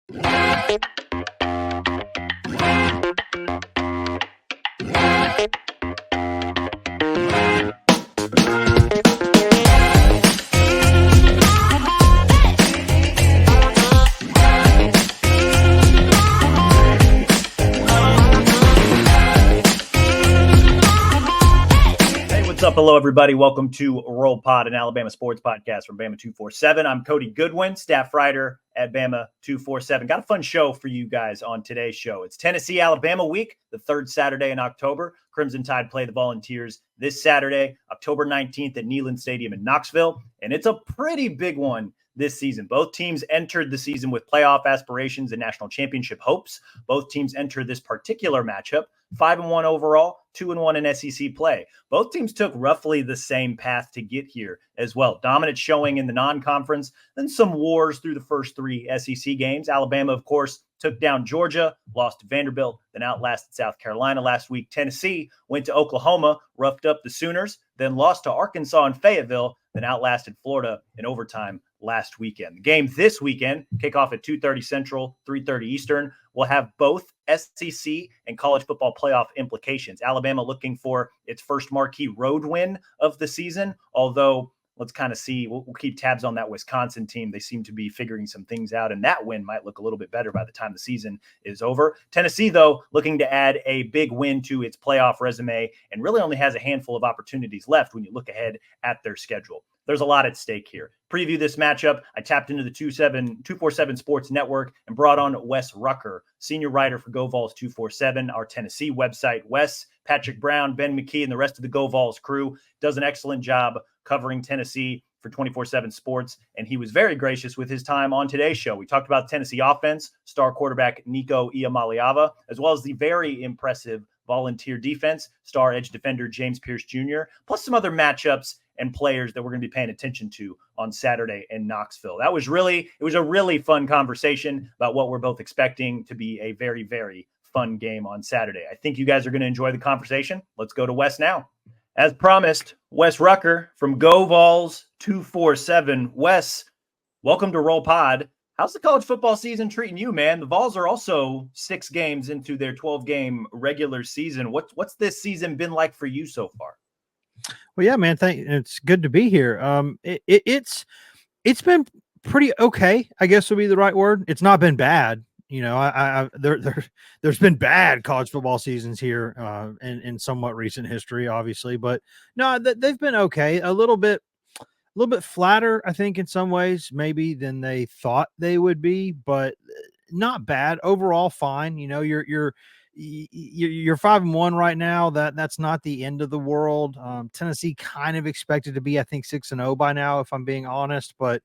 What's up? Hello, everybody. Welcome to Roll Pod, an Alabama sports podcast from Bama 247. I'm Cody Goodwin, staff writer at Bama 247. Got a fun show for you guys on today's show. It's Tennessee, Alabama week, the third Saturday in October. Crimson Tide play the Volunteers this Saturday, October 19th at Neyland Stadium in Knoxville. And it's a pretty big one this season. Both teams entered the season with playoff aspirations and national championship hopes. Both teams entered this particular matchup 5-1 overall, 2-1 in SEC play. Both teams took roughly the same path to get here as well. Dominant showing in the non-conference, then some wars through the first three SEC games. Alabama, of course, took down Georgia, lost to Vanderbilt, then outlasted South Carolina last week. Tennessee went to Oklahoma, roughed up the Sooners, then lost to Arkansas and Fayetteville, then outlasted Florida in overtime last weekend. The game this weekend, kick off at 2:30 Central, 3:30 Eastern, will have both SEC and college football playoff implications. Alabama looking for its first marquee road win of the season, although let's kind of see. We'll keep tabs on that Wisconsin team. They seem to be figuring some things out, and that win might look a little bit better by the time the season is over. Tennessee, though, looking to add a big win to its playoff resume and really only has a handful of opportunities left when you look ahead at their schedule. There's a lot at stake here. Preview this matchup, I tapped into the 247 Sports Network and brought on Wes Rucker, senior writer for GoVols 247, our Tennessee website. Wes, Patrick Brown, Ben McKee, and the rest of the GoVols crew does an excellent job covering Tennessee for 24/7 Sports, and he was very gracious with his time on today's show. We talked about Tennessee offense, star quarterback Nico Iamaleava, as well as the very impressive Volunteer defense, star edge defender James Pierce Jr., plus some other matchups and players that we're going to be paying attention to on Saturday in Knoxville. It was a really fun conversation about what we're both expecting to be a very, very fun game on Saturday. I think you guys are going to enjoy the conversation. Let's go to Wes now. As promised, Wes Rucker from GoVols 247. Wes, welcome to Roll Pod. How's the college football season treating you, man? The Vols are also 6 games into their 12-game regular season. What's this season been like for you so far? Well, yeah, man. It's good to be here. It's been pretty okay, I guess would be the right word. It's not been bad. You know, there's been bad college football seasons here in somewhat recent history, obviously, but no, they've been okay. A little bit flatter, I think, in some ways, maybe than they thought they would be, but not bad overall. Fine. You know, you're 5-1 right now. That's not the end of the world. Tennessee kind of expected to be, I think, 6-0 by now, if I'm being honest. But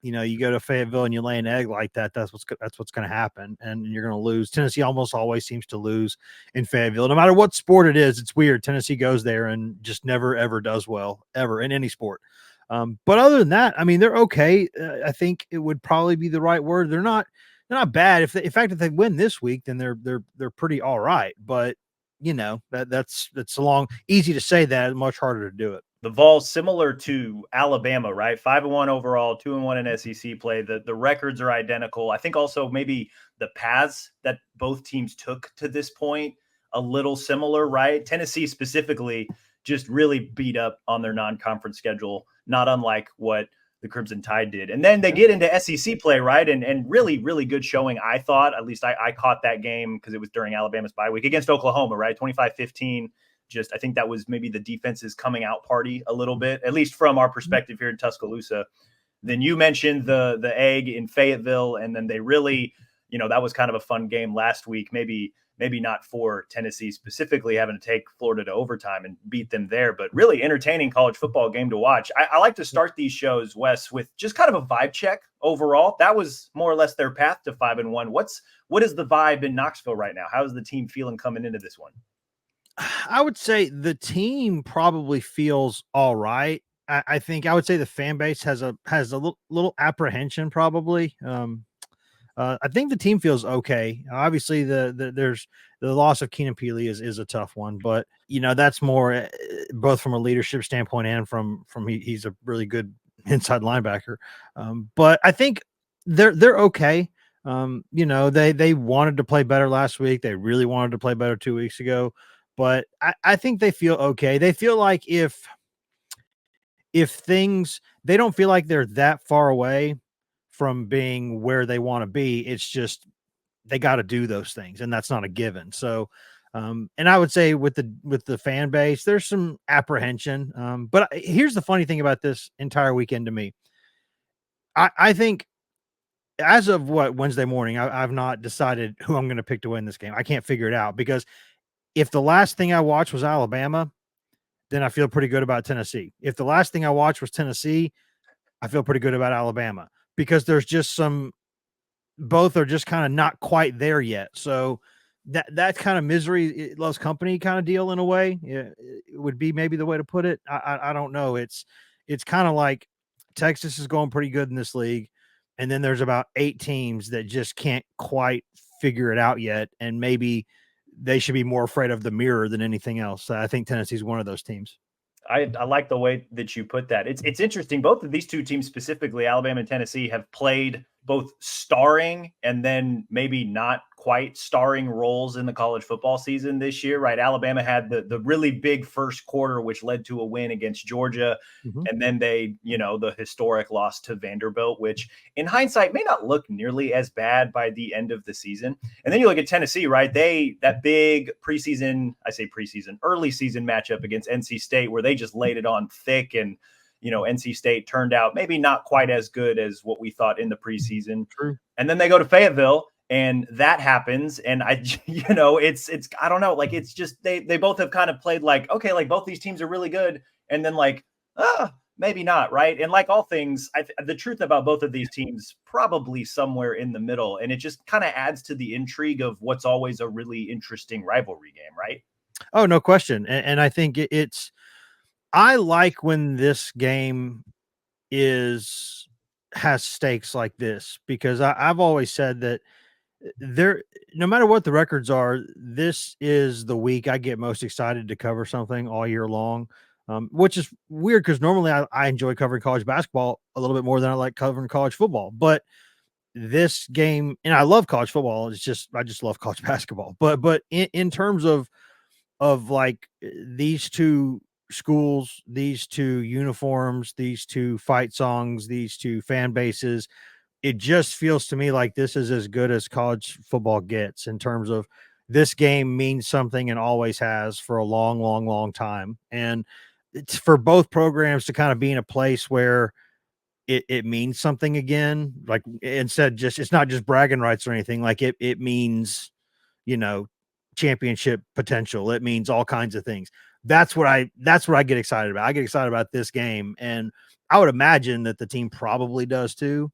you know, you go to Fayetteville and you lay an egg like that. That's what's going to happen, and you're going to lose. Tennessee almost always seems to lose in Fayetteville, no matter what sport it is. It's weird. Tennessee goes there and just never ever does well ever in any sport. But other than that, I mean, they're okay. I think it would probably be the right word. They're not bad. If they win this week, then they're pretty all right. But you know, that's easy to say that, much harder to do it. The Vols, similar to Alabama, right? 5-1 overall, 2-1 in SEC play. The records are identical. I think also maybe the paths that both teams took to this point a little similar, right? Tennessee specifically just really beat up on their non-conference schedule, not unlike what the Crimson Tide did. And then they get into SEC play, right? And really, really good showing, I thought. At least I caught that game because it was during Alabama's bye week against Oklahoma, right? 25-15. I think that was maybe the defense's coming out party a little bit, at least from our perspective here in Tuscaloosa. Then you mentioned the egg in Fayetteville, and then they really, you know, that was kind of a fun game last week. Maybe not for Tennessee specifically, having to take Florida to overtime and beat them there, but really entertaining college football game to watch. I like to start these shows, Wes, with just kind of a vibe check overall. That was more or less their path to 5-1. What is the vibe in Knoxville right now? How is the team feeling coming into this one? I would say the team probably feels all right. I think I would say the fan base has a little apprehension probably. I think the team feels okay. Obviously, there's the loss of Keenan Peely is a tough one, but you know that's more both from a leadership standpoint and from he's a really good inside linebacker. But I think they're okay. They wanted to play better last week. They really wanted to play better 2 weeks ago, but I think they feel okay. They feel like if things they don't feel like they're that far away from being where they want to be. It's just they got to do those things, and that's not a given. So, and I would say with the fan base, there's some apprehension. But here's the funny thing about this entire weekend to me. I think as of Wednesday morning, I've not decided who I'm going to pick to win this game. I can't figure it out because if the last thing I watched was Alabama, then I feel pretty good about Tennessee. If the last thing I watched was Tennessee, I feel pretty good about Alabama because there's just both are just kind of not quite there yet. So that kind of misery it loves company kind of deal in a way. Yeah, it would be maybe the way to put it. I don't know. It's kind of like Texas is going pretty good in this league, and then there's about 8 teams that just can't quite figure it out yet, and maybe they should be more afraid of the mirror than anything else. I think Tennessee's one of those teams. I like the way that you put that. It's interesting. Both of these two teams, specifically Alabama and Tennessee, have played both starring and then maybe not quite starring roles in the college football season this year, right? Alabama had the really big first quarter, which led to a win against Georgia. Mm-hmm. And then they, the historic loss to Vanderbilt, which in hindsight may not look nearly as bad by the end of the season. And then you look at Tennessee, right? That big early season matchup against NC State, where they just laid it on thick, and NC State turned out maybe not quite as good as what we thought in the preseason. True. And then they go to Fayetteville, and that happens. And it's I don't know, like it's just they both have kind of played like, okay, like both these teams are really good, and then like maybe not, right? And like all things, the truth about both of these teams probably somewhere in the middle, and it just kind of adds to the intrigue of what's always a really interesting rivalry game, right? Oh, no question. And I think I like when this game has stakes like this, because I've always said that no matter what the records are, this is the week I get most excited to cover something all year long. Which is weird because normally I enjoy covering college basketball a little bit more than I like covering college football. But this game, and I love college football. I just love college basketball. But in terms of like these two schools, these two uniforms, these two fight songs, these two fan bases, it just feels to me like this is as good as college football gets in terms of this game means something and always has for a long, long, long time. And it's for both programs to kind of be in a place where it means something again. Like instead, it's not just bragging rights or anything. Like it means, championship potential. It means all kinds of things. That's what I get excited about. I get excited about this game, and I would imagine that the team probably does too.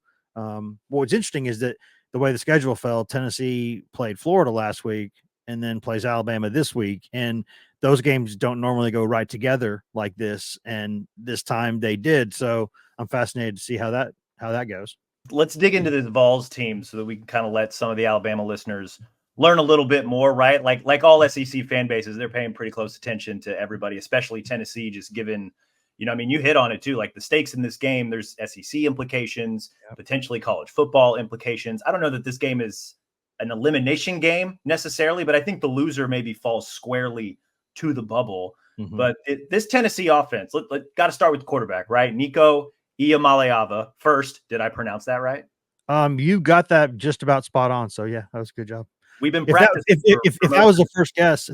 What's interesting is that the way the schedule fell, Tennessee played Florida last week and then plays Alabama this week, and those games don't normally go right together like this, and this time they did. So I'm fascinated to see how that goes. Let's dig into the Vols team so that we can kind of let some of the Alabama listeners learn a little bit more, right? Like all SEC fan bases, they're paying pretty close attention to everybody, especially Tennessee, just given, you hit on it too. Like the stakes in this game, there's SEC implications, potentially college football implications. I don't know that this game is an elimination game necessarily, but I think the loser maybe falls squarely to the bubble. Mm-hmm. But this Tennessee offense, got to start with the quarterback, right? Nico Iamaleava. First, did I pronounce that right? You got that just about spot on. So yeah, that was a good job. We've been practicing. If that was the first guess,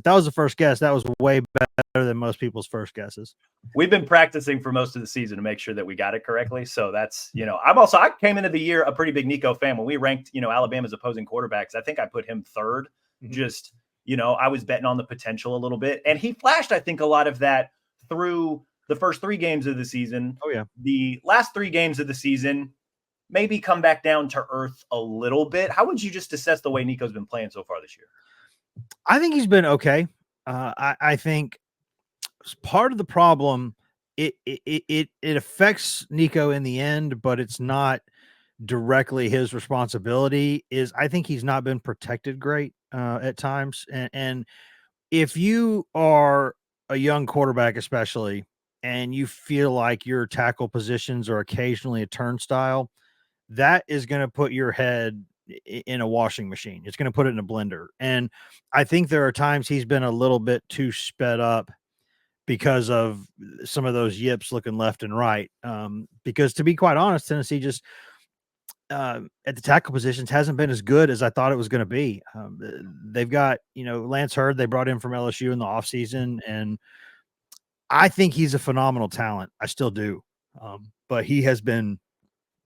that was way better than most people's first guesses. We've been practicing for most of the season to make sure that we got it correctly. So that's, I came into the year a pretty big Nico fan. When we ranked, Alabama's opposing quarterbacks, I think I put him third. Mm-hmm. Just, I was betting on the potential a little bit. And he flashed, I think, a lot of that through the first 3 games of the season. Oh, yeah. The last 3 games of the season, maybe come back down to earth a little bit. How would you just assess the way Nico's been playing so far this year? I think he's been okay. I think part of the problem, it affects Nico in the end, but it's not directly his responsibility. I think he's not been protected great at times. And if you are a young quarterback, especially, and you feel like your tackle positions are occasionally a turnstile, that is going to put your head in a washing machine. It's going to put it in a blender. And I think there are times he's been a little bit too sped up because of some of those yips looking left and right. Because to be quite honest, Tennessee just at the tackle positions hasn't been as good as I thought it was going to be. They've got, Lance Hurd, they brought in from LSU in the offseason, and I think he's a phenomenal talent. I still do. But he has been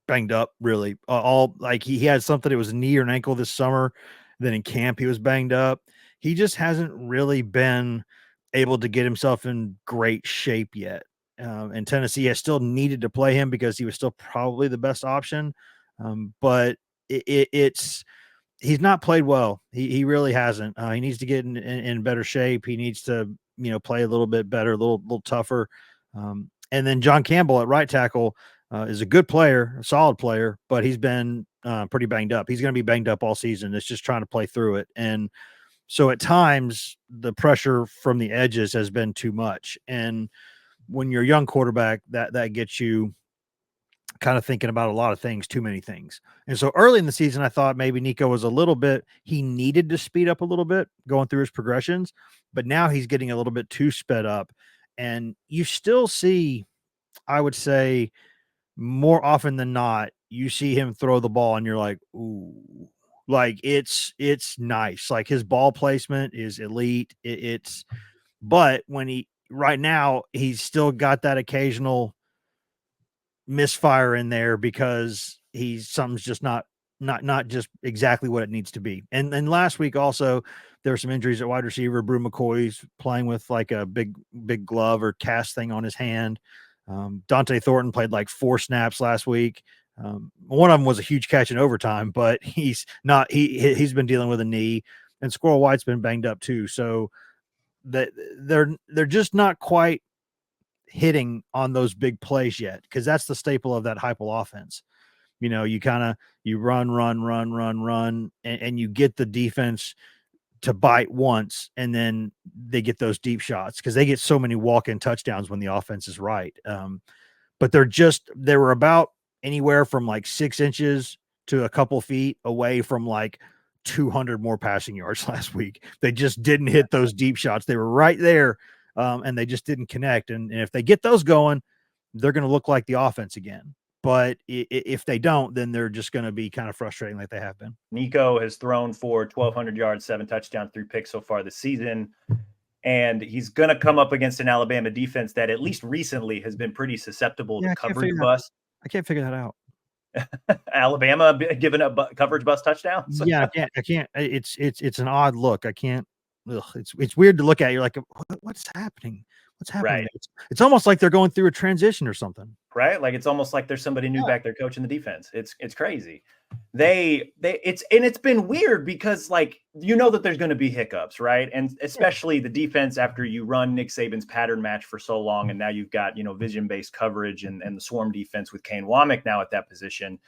banged up really all like he had something. It was a knee or an ankle this summer. Then in camp, he was banged up. He just hasn't really been able to get himself in great shape yet. And Tennessee has still needed to play him because he was still probably the best option. But it's he's not played well. He really hasn't. He needs to get in better shape. He needs to play a little bit better, a little tougher. And then John Campbell at right tackle is a good player, a solid player, but he's been pretty banged up. He's going to be banged up all season. It's just trying to play through it. And so at times the pressure from the edges has been too much. And when you're a young quarterback, that gets you kind of thinking about a lot of things, too many things. And so early in the season, I thought maybe Nico was he needed to speed up a little bit going through his progressions, but now he's getting a little bit too sped up. And you still see, I would say, more often than not, you see him throw the ball and you're like, ooh, like it's nice. Like his ball placement is elite. But right now, he's still got that occasional misfire in there because something's just not just exactly what it needs to be. And then last week also there were some injuries at wide receiver. Brew McCoy's playing with like a big glove or cast thing on his hand. Dante Thornton played like 4 snaps last week. One of them was a huge catch in overtime, but he's been dealing with a knee, and Squirrel White's been banged up too. So that they're just not quite hitting on those big plays yet, because that's the staple of that Heupel offense. You run, and you get the defense to bite once, and then they get those deep shots because they get so many walk-in touchdowns when the offense is right. But they were about anywhere from like 6 inches to a couple feet away from like 200 more passing yards last week. They just didn't hit those deep shots. They were right there, and they just didn't connect. And if they get those going, they're going to look like the offense again. But if they don't, then they're just going to be kind of frustrating like they have been. Nico has thrown for 1,200 yards, 7 touchdowns, 3 picks so far this season. And he's going to come up against an Alabama defense that at least recently has been pretty susceptible to coverage bust. I can't figure that out. Alabama giving up coverage bust touchdowns? Yeah, I can't. It's an odd look. I can't. It's weird to look at. You're like, what's happening? What's happening? Right. It's almost like they're going through a transition or something. Right? Like it's almost like there's somebody new back there coaching the defense. It's crazy. It's been weird because like that there's going to be hiccups, right? And especially the defense after you run Nick Saban's pattern match for so long, and now you've got vision-based coverage and the swarm defense with Kane Womack now at that position.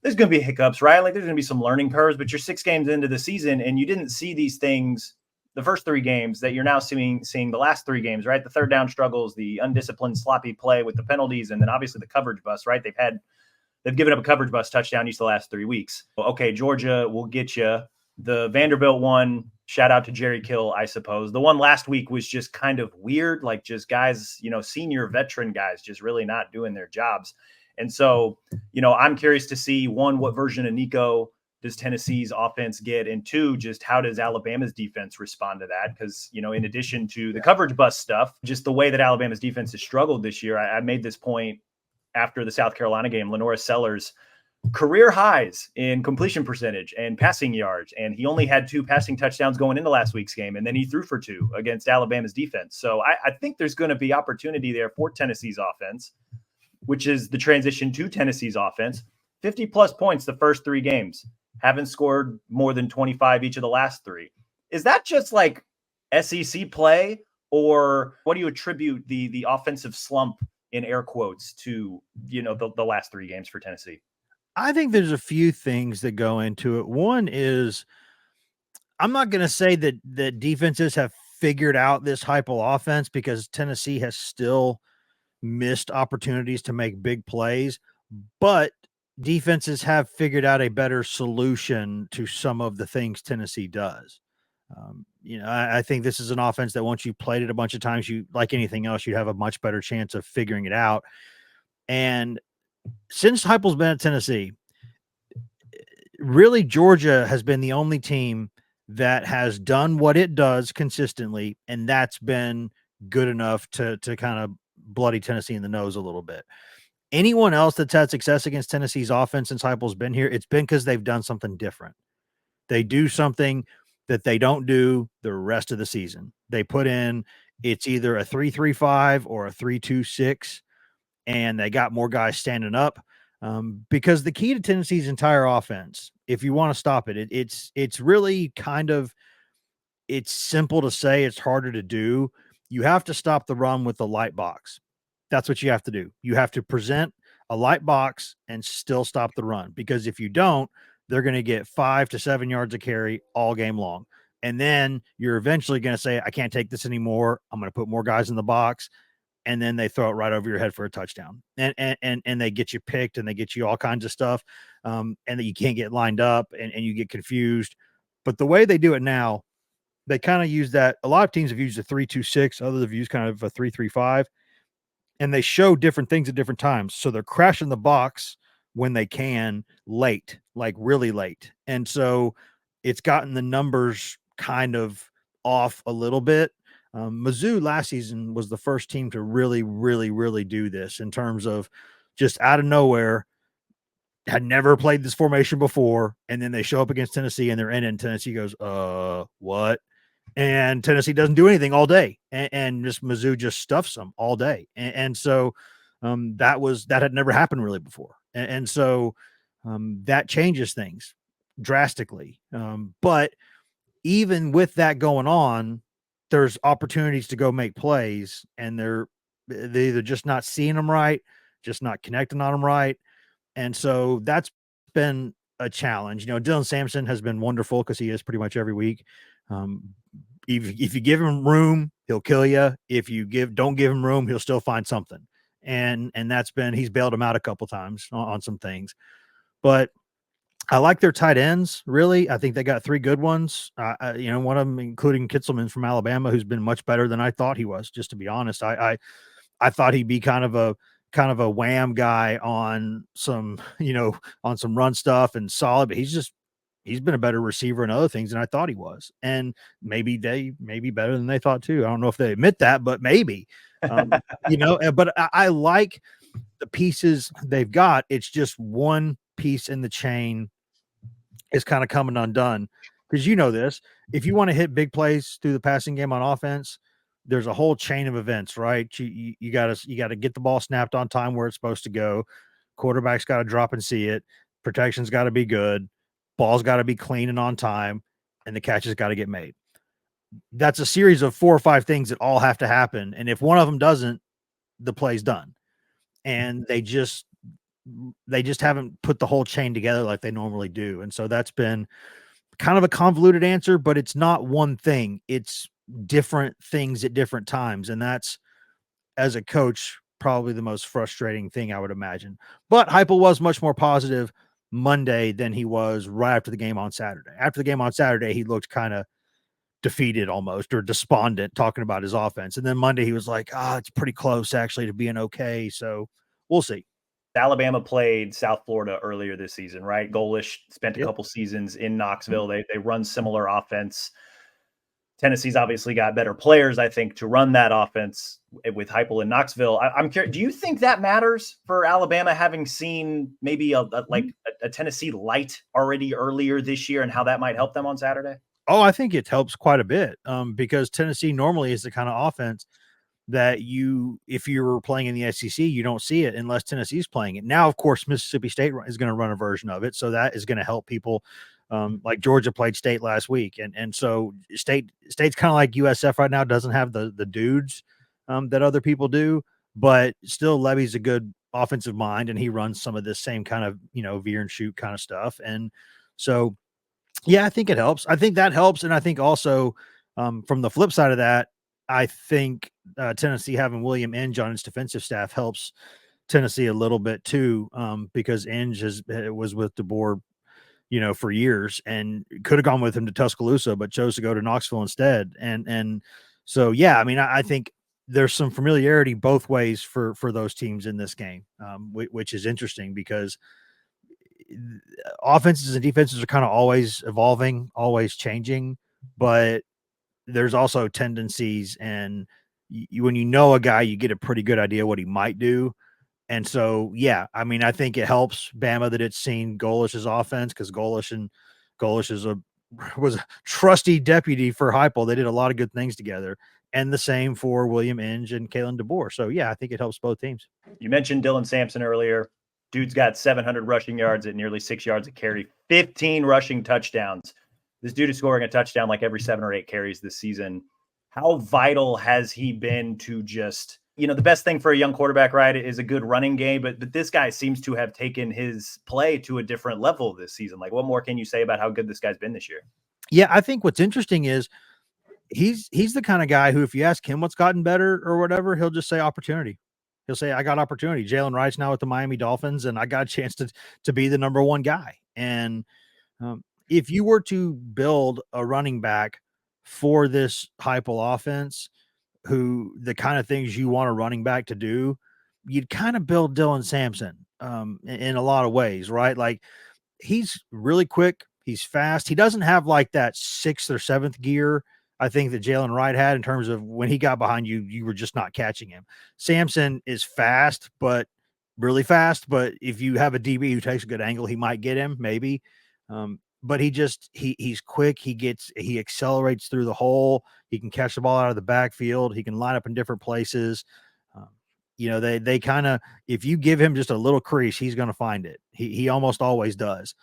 There's going to be hiccups, right? Like there's going to be some learning curves, but you're 6 games into the season and you didn't see these things the first 3 games that you're now seeing the last 3 games, right? The third down struggles, the undisciplined, sloppy play with the penalties, and then obviously the coverage bust, right? They've given up a coverage bust touchdown each the last 3 weeks. Okay, Georgia will get you. The Vanderbilt one, shout out to Jerry Kill, I suppose. The one last week was just kind of weird, like just guys, senior veteran guys just really not doing their jobs. And so, I'm curious to see, 1, what version of Nico does Tennessee's offense get? And 2, just how does Alabama's defense respond to that? Because, in addition to the coverage bust stuff, just the way that Alabama's defense has struggled this year, I made this point after the South Carolina game. Lenora Sellers, career highs in completion percentage and passing yards, and he only had 2 passing touchdowns going into last week's game, and then he threw for 2 against Alabama's defense. So I think there's going to be opportunity there for Tennessee's offense, which is the transition to Tennessee's offense. 50-plus points the first 3 games. Haven't scored more than 25 each of the last 3. Is that just like SEC play, or what do you attribute the offensive slump in air quotes to, the last 3 games for Tennessee? I think there's a few things that go into it. One is, I'm not going to say that defenses have figured out this Heupel offense, because Tennessee has still missed opportunities to make big plays, but defenses have figured out a better solution to some of the things Tennessee does. I think this is an offense that once you played it a bunch of times, you like anything else, you have a much better chance of figuring it out. And since Heupel's been at Tennessee, really Georgia has been the only team that has done what it does consistently, and that's been good enough to kind of bloody Tennessee in the nose a little bit. Anyone else that's had success against Tennessee's offense since Heupel's been here, it's been because they've done something different. They do something that they don't do the rest of the season. They put in it's either a 3-3-5 or a 3-2-6, and they got more guys standing up. Because the key to Tennessee's entire offense, if you want to stop it, it's really kind of it's simple to say, it's harder to do. You have to stop the run with the light box. That's what you have to do. You have to present a light box and still stop the run, because if you don't, they're going to get 5 to 7 yards of carry all game long. And then you're eventually going to say, I can't take this anymore. I'm going to put more guys in the box. And then they throw it right over your head for a touchdown. And they get you picked and they get you all kinds of stuff. And that you can't get lined up and you get confused. But the way they do it now, they kind of use that. A lot of teams have used a 3-2-6. Others have used kind of a 3-3-5. And they show different things at different times. So they're crashing the box when they can late, like really late. And so it's gotten the numbers kind of off a little bit. Mizzou last season was the first team to really, really, really do this in terms of just out of nowhere, had never played this formation before. And then they show up against Tennessee and they're in it. And Tennessee goes, what? And Tennessee doesn't do anything all day, and just Mizzou just stuffs them all day. And so that had never happened really before. And so that changes things drastically. But even with that going on, there's opportunities to go make plays, and they're either just not seeing them right, just not connecting on them right. And so that's been a challenge. Dylan Sampson has been wonderful because he is pretty much every week. If you give him room, he'll kill you. If you don't give him room, he'll still find something. And that's been, he's bailed him out a couple times on some things. But I like their tight ends, really. I think they got 3 good ones. One of them, including Kitzelman from Alabama, who's been much better than I thought he was, just to be honest. I thought he'd be kind of a wham guy on some, on some run stuff and solid, but he's been a better receiver and other things than I thought he was. And maybe better than they thought too. I don't know if they admit that, but maybe, but I like the pieces they've got. It's just one piece in the chain is kind of coming undone. Because this, if you want to hit big plays through the passing game on offense, there's a whole chain of events, right? You got to get the ball snapped on time where it's supposed to go. Quarterback's got to drop and see it. Protection's got to be good. Ball's got to be clean and on time, and the catches got to get made. That's a series of 4 or 5 things that all have to happen. And if one of them doesn't, the play's done. And they just haven't put the whole chain together like they normally do. And so that's been kind of a convoluted answer, but it's not one thing. It's different things at different times. And that's, as a coach, probably the most frustrating thing I would imagine. But Heupel was much more positive Monday than he was right after the game on Saturday. After the game on Saturday, he looked kind of defeated almost, or despondent, talking about his offense. And then Monday he was like, it's pretty close actually to being okay. So we'll see. Alabama played South Florida earlier this season, right? Goalish spent a couple seasons in Knoxville. They run similar offense. Tennessee's obviously got better players, I think, to run that offense with Heupel in Knoxville. I'm curious, do you think that matters for Alabama, having seen maybe a Tennessee light already earlier this year, and how that might help them on Saturday? Oh, I think it helps quite a bit, because Tennessee normally is the kind of offense that if you were playing in the SEC, you don't see it unless Tennessee's playing it. Now, of course, Mississippi State is going to run a version of it, so that is going to help people. Like Georgia played State last week, and so State's kind of like USF right now, doesn't have the dudes that other people do, but still Levy's a good offensive mind, and he runs some of this same kind of veer and shoot kind of stuff. And so yeah, I think it helps. I think that helps, and I think also from the flip side of that, I think Tennessee having William Inge on its defensive staff helps Tennessee a little bit too, because Inge was with DeBoer, for years, and could have gone with him to Tuscaloosa, but chose to go to Knoxville instead. And so, yeah, I mean, I think there's some familiarity both ways for those teams in this game, which is interesting because offenses and defenses are kind of always evolving, always changing, but there's also tendencies, and when you know a guy, you get a pretty good idea what he might do. And so, yeah, I mean, I think it helps Bama that it's seen Golish's offense, because Golish was a trusty deputy for Heupel. They did a lot of good things together, and the same for William Inge and Kalen DeBoer. So, yeah, I think it helps both teams. You mentioned Dylan Sampson earlier. Dude's got 700 rushing yards at nearly 6 yards a carry, 15 rushing touchdowns. This dude is scoring a touchdown like every 7 or 8 carries this season. How vital has he been to just, the best thing for a young quarterback, right, is a good running game, but this guy seems to have taken his play to a different level this season. Like, what more can you say about how good this guy's been this year? Yeah, I think what's interesting is he's the kind of guy who, if you ask him what's gotten better or whatever, he'll just say opportunity. He'll say, I got opportunity. Jalen Wright's now with the Miami Dolphins, and I got a chance to be the number one guy. And if you were to build a running back for this Heupel offense, who the kind of things you want a running back to do, you'd kind of build Dylan Sampson in a lot of ways, right? Like, he's really quick. He's fast. He doesn't have like that 6th or 7th gear, I think, that Jalen Wright had, in terms of when he got behind you, you were just not catching him. Sampson is fast, but really fast. But if you have a DB who takes a good angle, he might get him, maybe. But he's quick. He accelerates through the hole. He can catch the ball out of the backfield. He can line up in different places. They kind of, if you give him just a little crease, he's going to find it. He almost always does.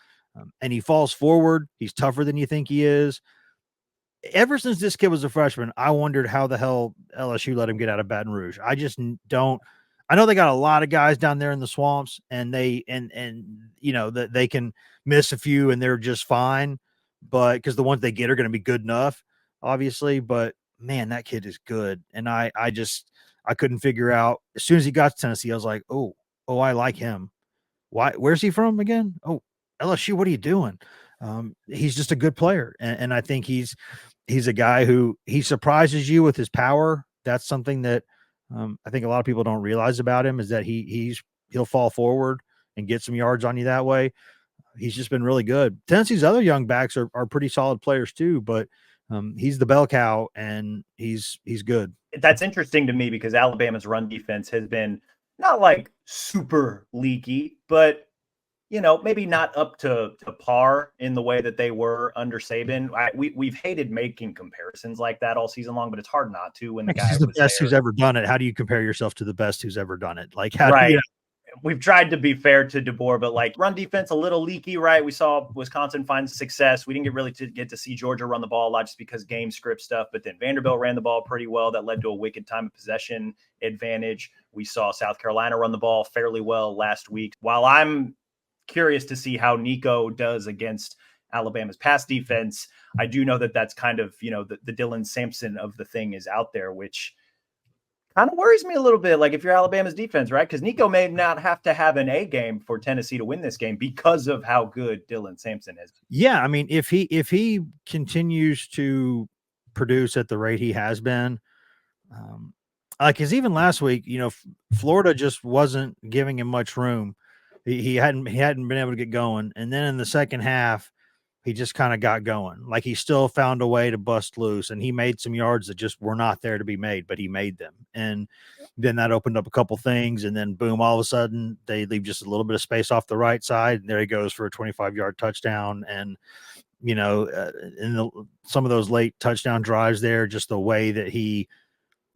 And he falls forward. He's tougher than you think he is. Ever since this kid was a freshman, I wondered how the hell LSU let him get out of Baton Rouge. I just don't. I know they got a lot of guys down there in the swamps, and that they can miss a few and they're just fine, but because the ones they get are going to be good enough, obviously. But man, that kid is good, and I couldn't figure out. As soon as he got to Tennessee, I was like, oh, I like him. Why? Where's he from again? Oh, LSU. What are you doing? He's just a good player, and I think he's a guy who he surprises you with his power. That's something that I think a lot of people don't realize about him, is that he'll fall forward and get some yards on you that way. He's just been really good. Tennessee's other young backs are pretty solid players too, but he's the bell cow, and he's good. That's interesting to me because Alabama's run defense has been not like super leaky, but maybe not up to par in the way that they were under Saban. We've hated making comparisons like that all season long, but it's hard not to when the guy He's the was best there. who's ever done it. How do you compare yourself to the best who's ever done it? Like, how right. do you? We've tried to be fair to DeBoer, but like run defense, a little leaky, right? We saw Wisconsin find success. We didn't get to see Georgia run the ball a lot just because game script stuff, but then Vanderbilt ran the ball pretty well. That led to a wicked time of possession advantage. We saw South Carolina run the ball fairly well last week. While I'm curious to see how Nico does against Alabama's pass defense, I do know that that's kind of, the Dylan Sampson of the thing is out there, which kind of worries me a little bit. Like, if you're Alabama's defense, right? Because Nico may not have to have an A game for Tennessee to win this game because of how good Dylan Sampson is. Yeah, I mean, if he continues to produce at the rate he has been, because even last week, Florida just wasn't giving him much room. He hadn't been able to get going, and then in the second half, he just kind of got going. Like, he still found a way to bust loose, and he made some yards that just were not there to be made, but he made them. And then that opened up a couple things, and then boom, all of a sudden they leave just a little bit of space off the right side, and there he goes for a 25-yard touchdown. And some of those late touchdown drives there, just the way that he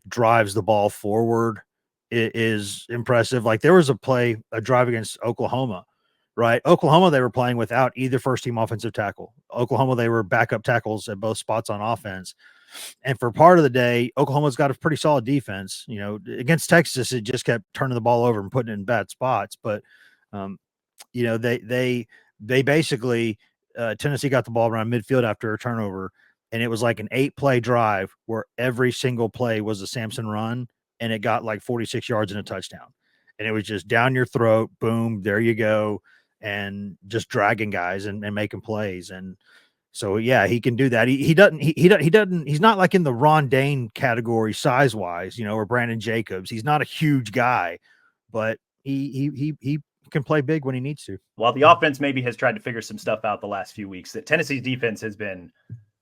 drives the ball forward is impressive. Like, there was a drive against Oklahoma, right? Oklahoma, they were playing without either first team offensive tackle. Oklahoma, they were backup tackles at both spots on offense. And for part of the day, Oklahoma's got a pretty solid defense. Against Texas, it just kept turning the ball over and putting it in bad spots. But, they basically, Tennessee got the ball around midfield after a turnover, and it was like an 8-play drive where every single play was a Sampson run, and it got like 46 yards and a touchdown. and it was just down your throat, boom, there you go, and just dragging guys and making plays. And so yeah, he can do that. He's not like in the Ron Dane category size wise, or Brandon Jacobs. He's not a huge guy, but he can play big when he needs to. While the offense maybe has tried to figure some stuff out the last few weeks, that Tennessee's defense has been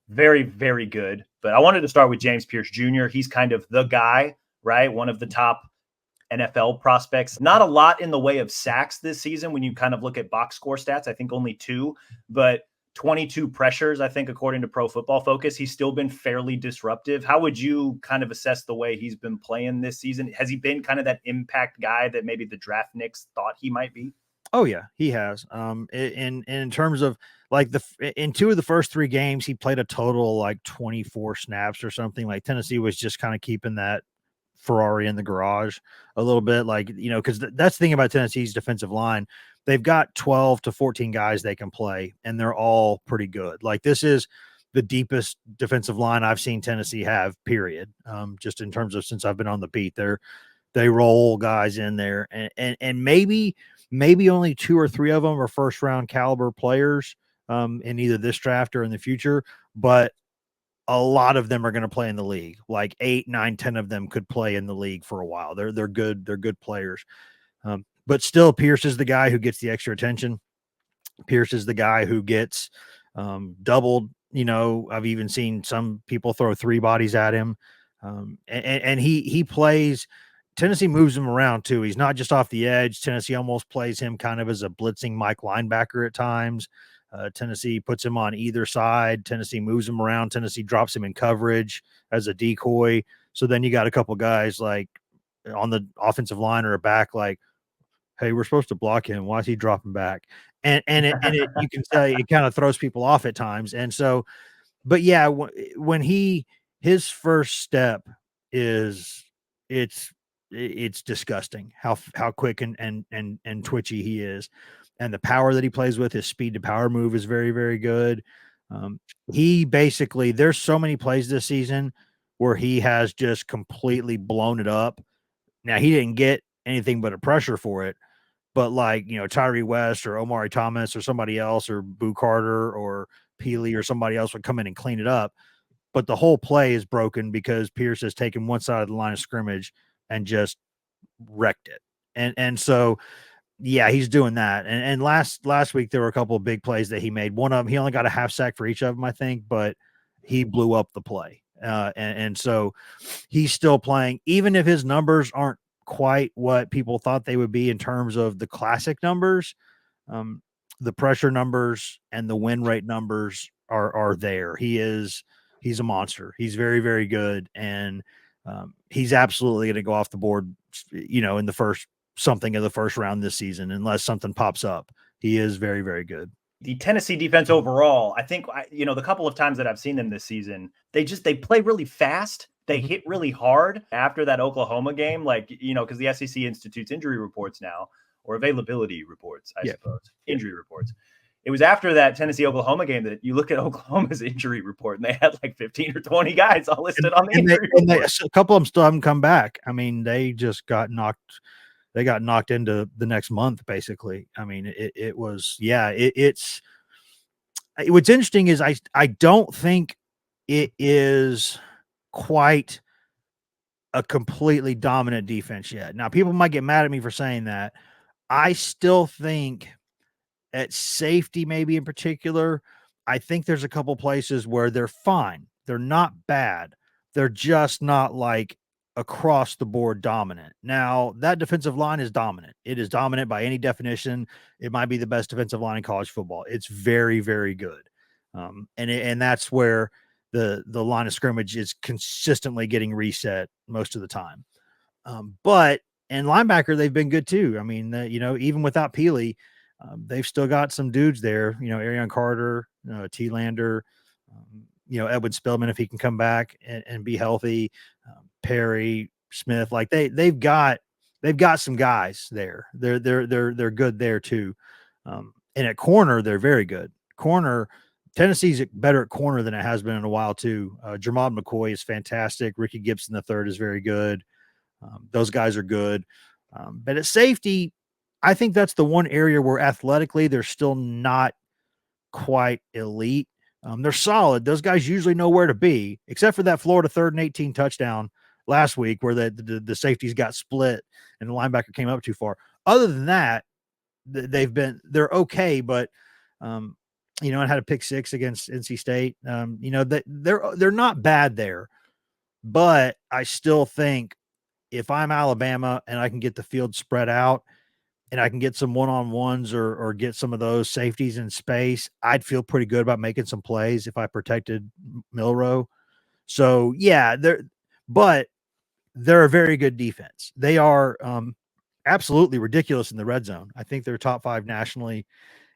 very, very good. But I wanted to start with James Pierce Jr. He's kind of the guy, right? One of the top NFL prospects. Not a lot in the way of sacks this season when you kind of look at box score stats. I think only 2, but 22 pressures, I think, according to Pro Football Focus. He's still been fairly disruptive. How would you kind of assess the way he's been playing this season? Has he been kind of that impact guy that maybe the draft nicks thought he might be? Oh yeah, he has. In terms of like in 2 of the first 3 games, he played a total of like 24 snaps or something. Like Tennessee was just kind of keeping that Ferrari in the garage a little bit, like, because that's the thing about Tennessee's defensive line. They've got 12 to 14 guys they can play, and they're all pretty good. Like, this is the deepest defensive line I've seen Tennessee have, period. Just in terms of since I've been on the beat, they roll guys in there, and maybe only 2 or 3 of them are first round caliber players in either this draft or in the future, but a lot of them are going to play in the league. Like 8, 9, 10 of them could play in the league for a while. They're good. They're good players. But still, Pierce is the guy who gets the extra attention. Pierce is the guy who gets doubled. I've even seen some people throw 3 bodies at him. And he plays. Tennessee moves him around too. He's not just off the edge. Tennessee almost plays him kind of as a blitzing Mike linebacker at times. Tennessee puts him on either side. Tennessee moves him around. Tennessee drops him in coverage as a decoy. So then you got a couple guys like on the offensive line or a back, like, hey, we're supposed to block him. Why is he dropping back? And you can say it kind of throws people off at times. And so, but yeah, when his first step is it's disgusting how quick and twitchy he is, and the power that he plays with. His speed to power move is very, very good. He basically, there's so many plays this season where he has just completely blown it up. Now, he didn't get anything but a pressure for it, but like, Tyree West or Omari Thomas or somebody else or Boo Carter or Peely or somebody else would come in and clean it up. But the whole play is broken because Pierce has taken one side of the line of scrimmage and just wrecked it. And so, yeah, he's doing that. And last week, there were a couple of big plays that he made. One of them, he only got a half sack for each of them, I think, but he blew up the play. And so he's still playing, even if his numbers aren't quite what people thought they would be in terms of the classic numbers. The pressure numbers and the win rate numbers are there. He's a monster. He's very, very good. And he's absolutely going to go off the board, in the first round this season, unless something pops up. He is very, very good. The Tennessee defense overall, I think, the couple of times that I've seen them this season, they play really fast. They hit really hard after that Oklahoma game, because the SEC institutes injury reports now, or availability reports, I suppose, injury reports. It was after that Tennessee-Oklahoma game that you look at Oklahoma's injury report, and they had like 15 or 20 guys all listed on the injury report. A couple of them still haven't come back. I mean, they just got knocked. They got knocked into the next month, basically. I mean, it was, yeah, it's what's interesting is I don't think it is quite a completely dominant defense yet. Now, people might get mad at me for saying that. I still think at safety, maybe in particular, I think there's a couple places where they're fine. They're not bad. They're just not like across the board dominant. Now, that defensive line is dominant. It is dominant by any definition. It might be the best defensive line in college football. It's very, very good. And that's where the line of scrimmage is consistently getting reset most of the time. But in linebacker, they've been good too. I mean, even without Peely, they've still got some dudes there, Arion Carter, T. Lander, Edwin Spillman, if he can come back and be healthy, Perry Smith, like they've got some guys there. They're good there too. And at corner, they're very good. Corner, Tennessee's better at corner than it has been in a while too. Jermod McCoy is fantastic. Ricky Gibson III is very good. Those guys are good. But at safety, I think that's the one area where athletically they're still not quite elite. They're solid. Those guys usually know where to be, except for that Florida 3rd and 18 touchdown last week where the safeties got split and the linebacker came up too far. Other than that, they're okay, but I had a pick 6 against NC State. That they're not bad there, but I still think if I'm Alabama and I can get the field spread out and I can get some one-on-ones or get some of those safeties in space, I'd feel pretty good about making some plays if I protected Milrow. So yeah, but they're a very good defense. They are absolutely ridiculous in the red zone. I think they're top 5 nationally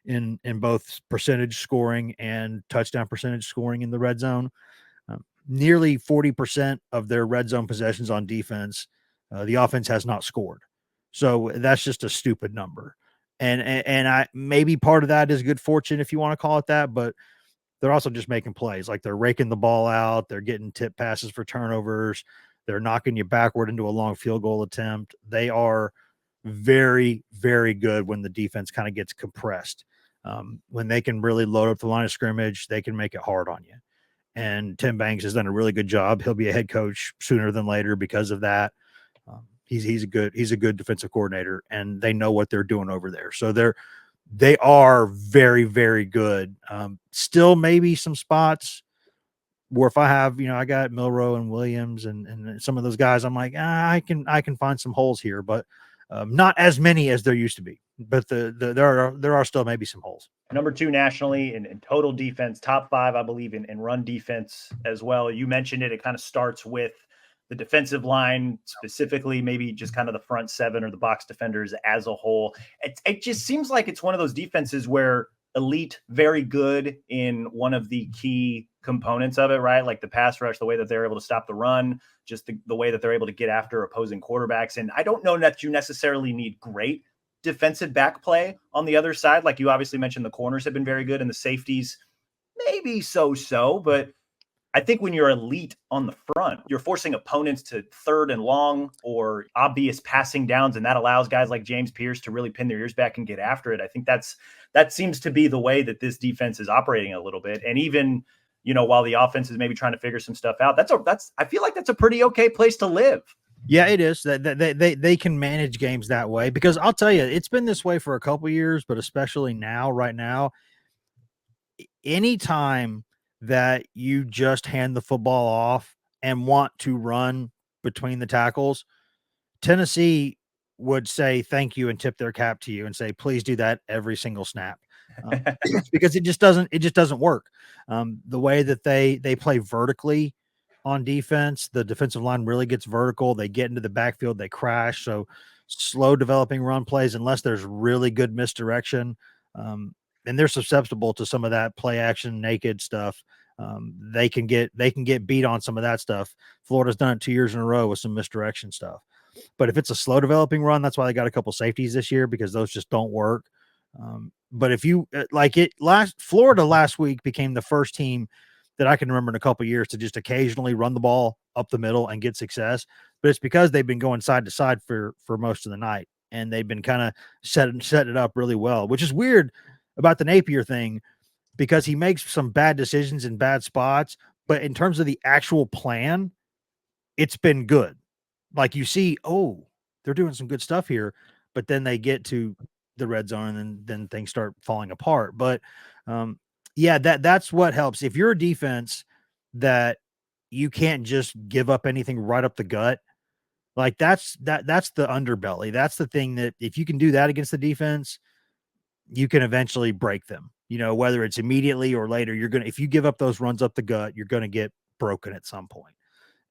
in both percentage scoring and touchdown percentage scoring in the red zone. Nearly 40% of their red zone possessions on defense, the offense has not scored. So that's just a stupid number. And I maybe part of that is good fortune if you want to call it that, but they're also just making plays. Like they're raking the ball out, they're getting tip passes for turnovers, they're knocking you backward into a long field goal attempt. They are very, very good when the defense kind of gets compressed. When they can really load up the line of scrimmage, they can make it hard on you. And Tim Banks has done a really good job. He'll be a head coach sooner than later because of that. He's a good defensive coordinator, and they know what they're doing over there. So they are very, very good. Still maybe some spots where if I have, I got Milrow and Williams and some of those guys, I'm like, I can find some holes here, but not as many as there used to be. But there are still maybe some holes. Number 2 nationally in total defense, top 5, I believe, in run defense as well. You mentioned it. It kind of starts with the defensive line, specifically, maybe just kind of the front 7 or the box defenders as a whole. It just seems like it's one of those defenses where elite, very good in one of the key components of it, right? Like the pass rush, the way that they're able to stop the run, just the way that they're able to get after opposing quarterbacks. And I don't know that you necessarily need great defensive back play on the other side. Like you obviously mentioned, the corners have been very good and the safeties maybe so, but I think when you're elite on the front, you're forcing opponents to 3rd and long or obvious passing downs, and that allows guys like James Pierce to really pin their ears back and get after it. I think that seems to be the way that this defense is operating a little bit. And even, while the offense is maybe trying to figure some stuff out, I feel like that's a pretty okay place to live. Yeah, it is. They can manage games that way because I'll tell you, it's been this way for a couple of years, but especially right now, anytime that you just hand the football off and want to run between the tackles, Tennessee would say thank you and tip their cap to you and say, please do that every single snap. Because it just doesn't work. The way that they play vertically on defense, the defensive line really gets vertical. They get into the backfield, they crash. So slow developing run plays, unless there's really good misdirection. And they're susceptible to some of that play action naked stuff. They can get beat on some of that stuff. Florida's done it 2 years in a row with some misdirection stuff. But if it's a slow developing run, that's why they got a couple safeties this year, because those just don't work. But if you Florida last week became the first team that I can remember in a couple of years to just occasionally run the ball up the middle and get success. But it's because they've been going side to side for most of the night, and they've been kind of setting it up really well, which is weird about the Napier thing, because he makes some bad decisions in bad spots. But in terms of the actual plan, it's been good. Like you see, they're doing some good stuff here, but then they get to the red zone and then things start falling apart. But yeah, that's what helps. If you're a defense that you can't just give up anything right up the gut, like that's the underbelly. That's the thing that if you can do that against the defense, you can eventually break them. Whether it's immediately or later, if you give up those runs up the gut, you're going to get broken at some point.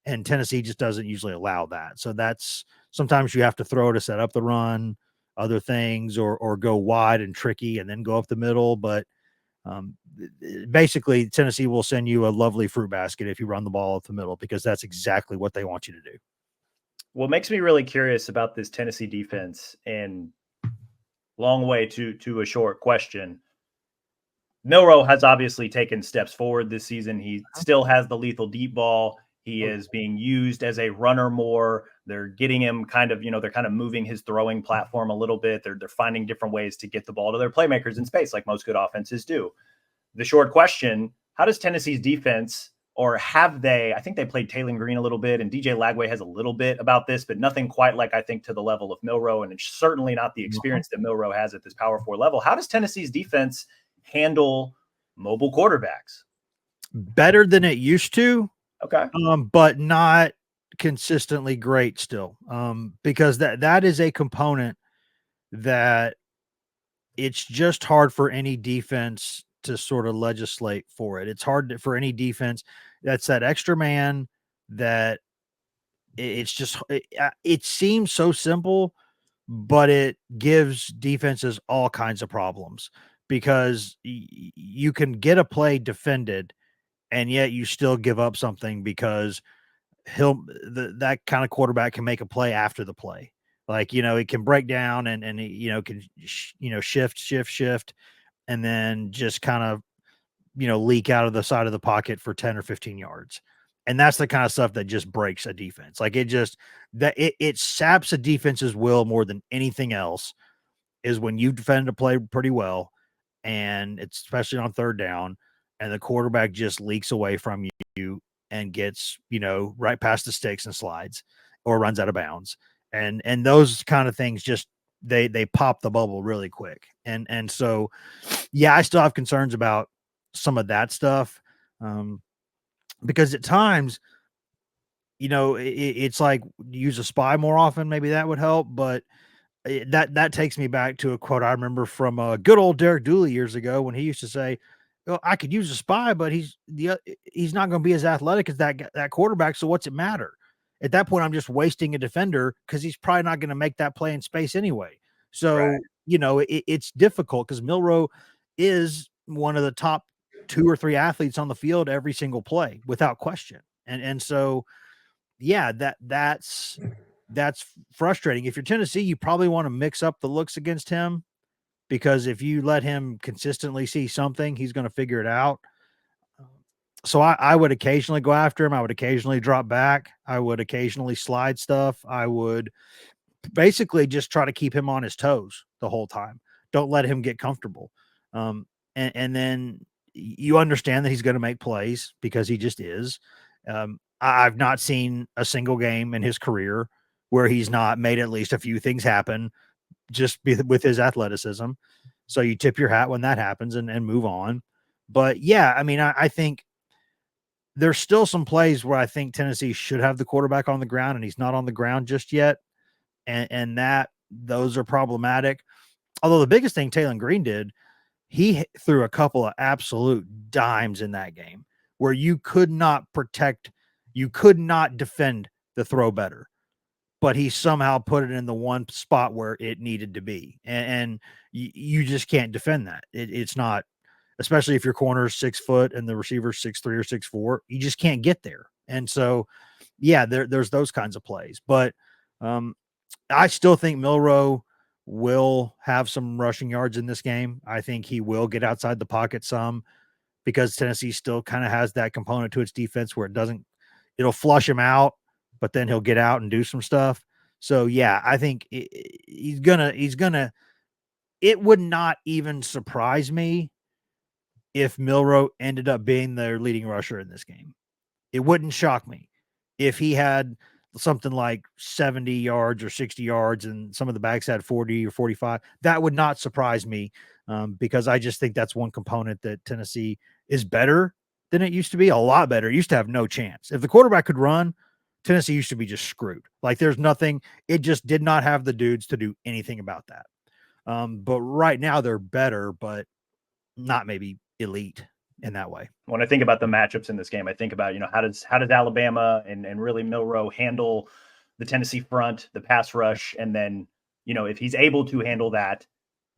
And Tennessee just doesn't usually allow that. So that's sometimes you have to throw to set up the run, other things, or go wide and tricky and then go up the middle. But basically, Tennessee will send you a lovely fruit basket if you run the ball up the middle, because that's exactly what they want you to do. What makes me really curious about this Tennessee defense, and long way to a short question, Milrow has obviously taken steps forward this season. He still has the lethal deep ball. He is being used as a runner more. They're getting him kind of, they're kind of moving his throwing platform a little bit. They're finding different ways to get the ball to their playmakers in space, like most good offenses do. The short question, how does Tennessee's defense, or have they, I think they played Taylor Green a little bit, and DJ Lagway has a little bit about this, but nothing quite like, I think, to the level of Milroe, and it's certainly not the experience that Milroe has at this Power 4 level. How does Tennessee's defense handle mobile quarterbacks? Better than it used to. Okay. But not consistently great still. Because that is a component that it's just hard for any defense to sort of legislate for it. It's hard for any defense. That's that extra man that it's just, it seems so simple, but it gives defenses all kinds of problems because you can get a play defended and yet you still give up something because that kind of quarterback can make a play after the play. Like, it can break down and it can, shift, and then just kind of, leak out of the side of the pocket for 10 or 15 yards. And that's the kind of stuff that just breaks a defense. Like it saps a defense's will more than anything else is when you defend a play pretty well. And it's especially on third down and the quarterback just leaks away from you and gets, right past the sticks and slides or runs out of bounds. And those kind of things just, they pop the bubble really quick. And so, yeah, I still have concerns about some of that stuff. Because at times, it's like use a spy more often. Maybe that would help, but that takes me back to a quote I remember from good old Derek Dooley years ago when he used to say, "Well, I could use a spy, but he's not going to be as athletic as that quarterback. So what's it matter? At that point, I'm just wasting a defender because he's probably not going to make that play in space anyway." So Right. it's difficult because Milroe is one of the top 2 or 3 athletes on the field every single play without question, and so yeah, that's frustrating. If you're Tennessee, you probably want to mix up the looks against him because if you let him consistently see something, he's going to figure it out. So I would occasionally go after him. I would occasionally drop back. I would occasionally slide stuff. I would basically just try to keep him on his toes the whole time. Don't let him get comfortable. And then you understand that he's going to make plays because he just is. I've not seen a single game in his career where he's not made at least a few things happen with his athleticism. So you tip your hat when that happens and move on. But yeah, I mean, I think there's still some plays where I think Tennessee should have the quarterback on the ground and he's not on the ground just yet. And those are problematic. Although the biggest thing Taylor Green did, he threw a couple of absolute dimes in that game where you could not defend the throw better, but he somehow put it in the one spot where it needed to be. And you just can't defend that. It's not, especially if your corner's 6 foot and the receiver's 6'3" or 6'4", you just can't get there. And so, yeah, there's those kinds of plays, but I still think Milroe will have some rushing yards in this game. I think he will get outside the pocket some because Tennessee still kind of has that component to its defense where it'll flush him out, but then he'll get out and do some stuff. So yeah, I think he's gonna, it would not even surprise me if Milroe ended up being their leading rusher in this game. It wouldn't shock me if he had something like 70 yards or 60 yards and some of the backs had 40 or 45. That would not surprise me because I just think that's one component that Tennessee is better than it used to be, a lot better. It used to have no chance. If the quarterback could run, Tennessee used to be just screwed. Like there's nothing, it just did not have the dudes to do anything about that. But right now they're better, but not maybe elite in that way. When I think about the matchups in this game, I think about, how does Alabama and really Milroe handle the Tennessee front, the pass rush, and then, if he's able to handle that,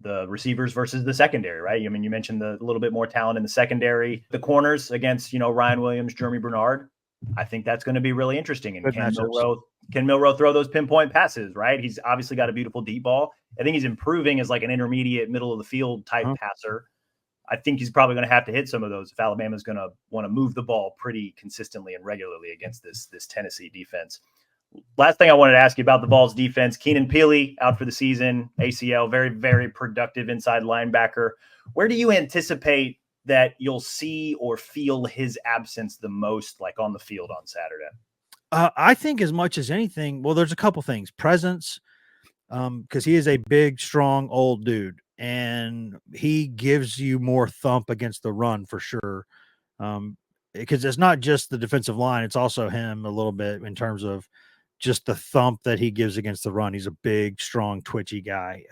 the receivers versus the secondary, right? I mean, you mentioned the little bit more talent in the secondary, the corners against, Ryan Williams, Jeremy Bernard. I think that's going to be really interesting. And can Milroe throw those pinpoint passes, right? He's obviously got a beautiful deep ball. I think he's improving as like an intermediate middle of the field type passer. I think he's probably going to have to hit some of those if Alabama's going to want to move the ball pretty consistently and regularly against this Tennessee defense. Last thing I wanted to ask you about the Vols defense, Keenan Peely out for the season, ACL, very, very productive inside linebacker. Where do you anticipate that you'll see or feel his absence the most, like on the field on Saturday? I think as much as anything, well, there's a couple things. Presence, because he is a big, strong, old dude, and he gives you more thump against the run for sure. Because it's not just the defensive line, it's also him a little bit in terms of just the thump that he gives against the run. He's a big, strong, twitchy guy.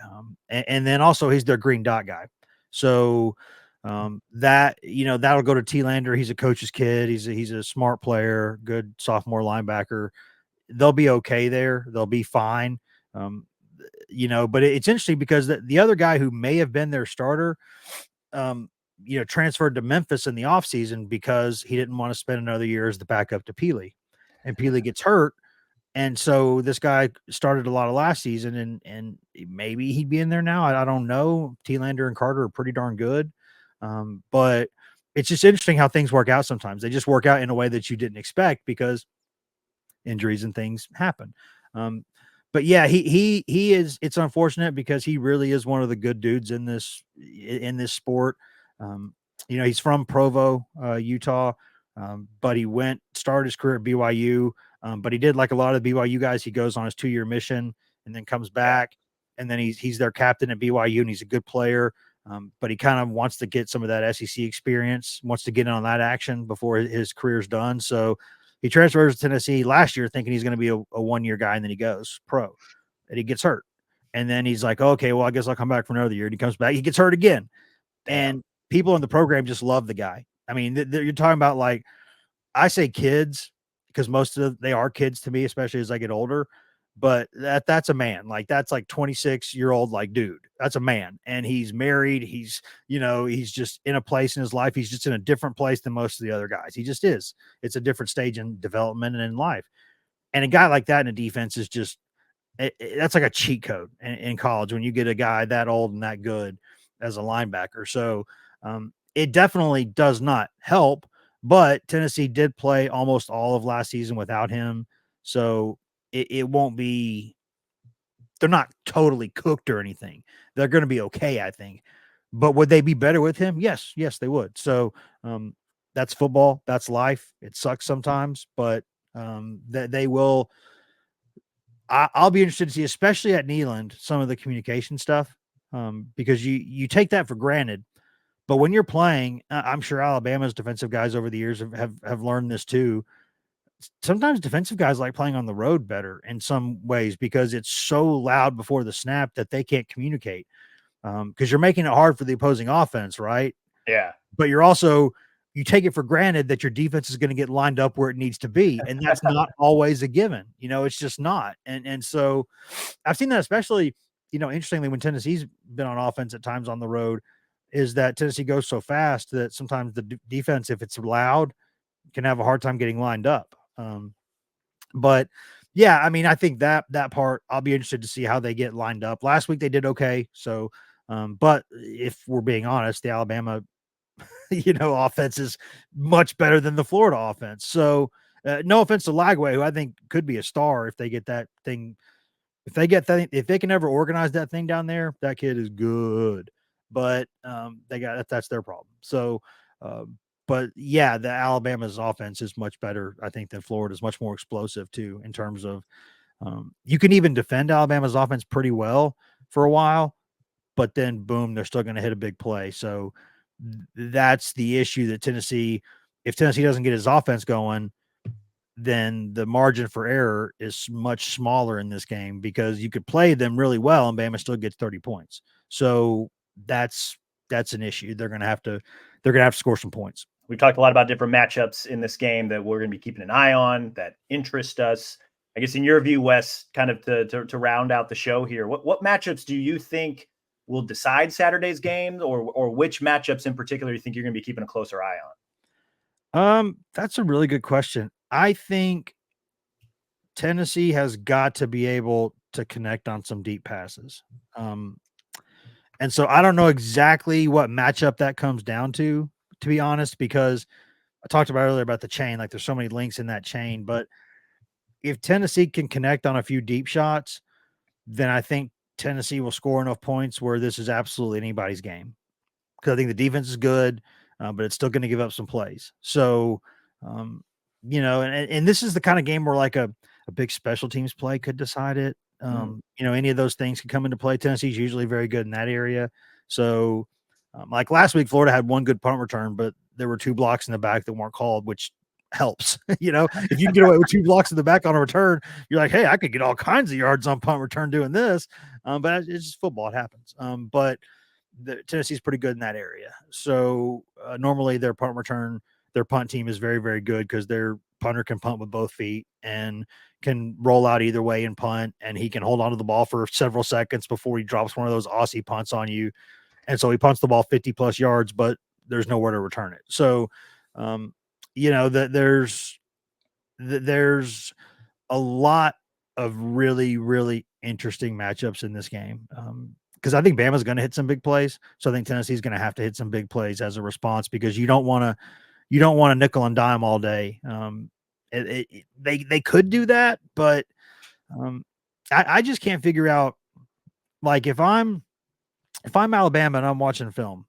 And then also he's their green dot guy. So that, that'll go to T Lander. He's a coach's kid. He's a smart player, good sophomore linebacker. They'll be okay there. They'll be fine. But it's interesting because the other guy who may have been their starter, transferred to Memphis in the offseason because he didn't want to spend another year as the backup to Peely. And Peely gets hurt. And so this guy started a lot of last season, and maybe he'd be in there now. I don't know. T Lander and Carter are pretty darn good. But it's just interesting how things work out sometimes. They just work out in a way that you didn't expect because injuries and things happen. But yeah, he is. It's unfortunate because he really is one of the good dudes in this sport. He's from Provo, Utah, but he started his career at BYU. But he did like a lot of the BYU guys. He goes on his 2-year mission and then comes back, and then he's their captain at BYU, and he's a good player. But he kind of wants to get some of that SEC experience, wants to get in on that action before his career's done. So he transfers to Tennessee last year thinking he's going to be a 1-year guy, and then he goes pro, and he gets hurt. And then he's like, okay, well, I guess I'll come back for another year. And he comes back, he gets hurt again. And people in the program just love the guy. I mean, you're talking about, like, I say kids because they are kids to me, especially as I get older. But that's a man. Like, that's like 26-year-old, like, dude. That's a man. And he's married. He's just in a place in his life. He's just in a different place than most of the other guys. He just is. It's a different stage in development and in life. And a guy like that in a defense is just that's like a cheat code in college when you get a guy that old and that good as a linebacker. So it definitely does not help. But Tennessee did play almost all of last season without him. So it won't be – they're not totally cooked or anything. They're going to be okay, I think. But would they be better with him? Yes, they would. So that's football. That's life. It sucks sometimes, but they will – I'll be interested to see, especially at Neyland, some of the communication stuff because you take that for granted. But when you're playing, I'm sure Alabama's defensive guys over the years have learned this too. Sometimes defensive guys like playing on the road better in some ways because it's so loud before the snap that they can't communicate because you're making it hard for the opposing offense, right? Yeah. But you take it for granted that your defense is going to get lined up where it needs to be. And that's not always a given. It's just not. And so I've seen that especially, interestingly, when Tennessee's been on offense at times on the road, is that Tennessee goes so fast that sometimes the defense, if it's loud, can have a hard time getting lined up. But yeah, I mean, I think that part, I'll be interested to see how they get lined up. Last week they did okay. So, but if we're being honest, the Alabama, offense is much better than the Florida offense. So, no offense to Lagway, who I think could be a star if they get that thing. If they can ever organize that thing down there, that kid is good. But that's their problem. So, but yeah, the Alabama's offense is much better, I think, than Florida's. Much more explosive too, in terms of you can even defend Alabama's offense pretty well for a while, but then boom, they're still going to hit a big play. So that's the issue that if Tennessee doesn't get his offense going, then the margin for error is much smaller in this game because you could play them really well and Bama still gets 30 points. So that's an issue. They're going to have to score some points. We've talked a lot about different matchups in this game that we're going to be keeping an eye on that interest us. I guess in your view, Wes, kind of to round out the show here, what matchups do you think will decide Saturday's game, or which matchups in particular you think you're going to be keeping a closer eye on? That's a really good question. I think Tennessee has got to be able to connect on some deep passes. And so I don't know exactly what matchup that comes down to be honest, because I talked about earlier about the chain. Like there's so many links in that chain, but if Tennessee can connect on a few deep shots, then I think Tennessee will score enough points where this is absolutely anybody's game. Because I think the defense is good, but it's still going to give up some plays. So, um, and this is the kind of game where like a big special teams play could decide it. Any of those things could come into play. Tennessee's usually very good in that area. So, like last week, Florida had one good punt return, but there were 2 blocks in the back that weren't called, which helps. If you can get away with 2 blocks in the back on a return, you're like, hey, I could get all kinds of yards on punt return doing this. But it's just football. It happens. But Tennessee's pretty good in that area. So normally their punt team is very, very good because their punter can punt with both feet and can roll out either way and punt, and he can hold on to the ball for several seconds before he drops one of those Aussie punts on you. And so he punts the ball 50 plus yards, but there's nowhere to return it. So, there's a lot of really, really interesting matchups in this game. Because I think Bama's going to hit some big plays. So I think Tennessee's going to have to hit some big plays as a response because you don't want to nickel and dime all day. They could do that, but I just can't figure out, like, if I'm Alabama and I'm watching film,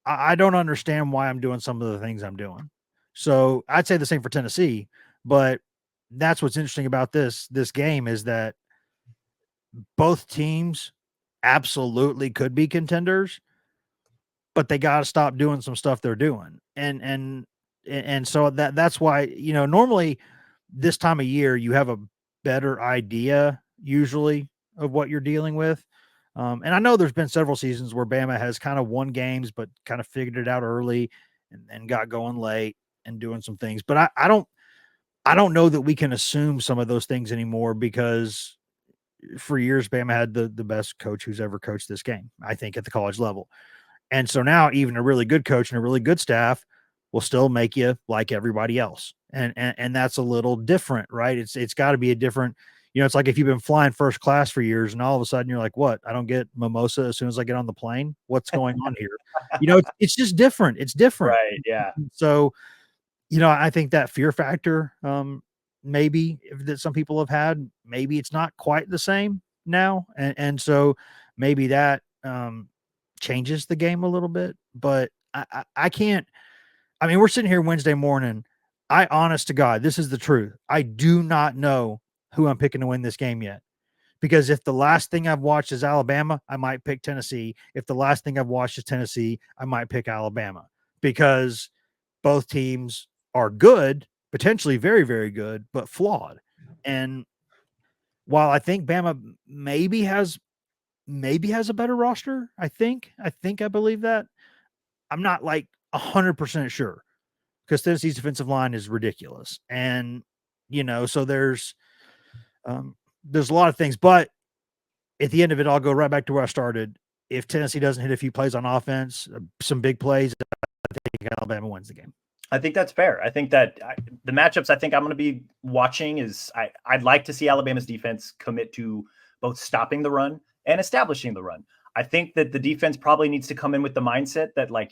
I don't understand why I'm doing some of the things I'm doing. So I'd say the same for Tennessee, but that's what's interesting about this game is that both teams absolutely could be contenders, but they got to stop doing some stuff they're doing. And so that's why, normally this time of year you have a better idea usually of what you're dealing with. And I know there's been several seasons where Bama has kind of won games, but kind of figured it out early and got going late and doing some things. But I don't know that we can assume some of those things anymore because for years Bama had the best coach who's ever coached this game, I think, at the college level. And so now even a really good coach and a really good staff will still make you like everybody else. And that's a little different, right? It's got to be a different, it's like if you've been flying first class for years and all of a sudden you're like, what? I don't get mimosa as soon as I get on the plane. What's going on here? It's just different. It's different. Right. Yeah. So, I think that fear factor, maybe that some people have had, maybe it's not quite the same now. And so maybe that, changes the game a little bit, but I can't. I mean, we're sitting here Wednesday morning. Honest to God, this is the truth. I do not know who I'm picking to win this game yet. Because if the last thing I've watched is Alabama, I might pick Tennessee. If the last thing I've watched is Tennessee, I might pick Alabama because both teams are good, potentially very, very good, but flawed. And while I think Bama maybe has a better roster, I believe that. I'm not like 100% sure because Tennessee's defensive line is ridiculous. And, so there's a lot of things, but at the end of it, I'll go right back to where I started. If Tennessee doesn't hit a few plays on offense, some big plays, I think Alabama wins the game. I think that's fair. I think that the matchups I think I'm going to be watching is I'd like to see Alabama's defense commit to both stopping the run and establishing the run. I think that the defense probably needs to come in with the mindset that, like,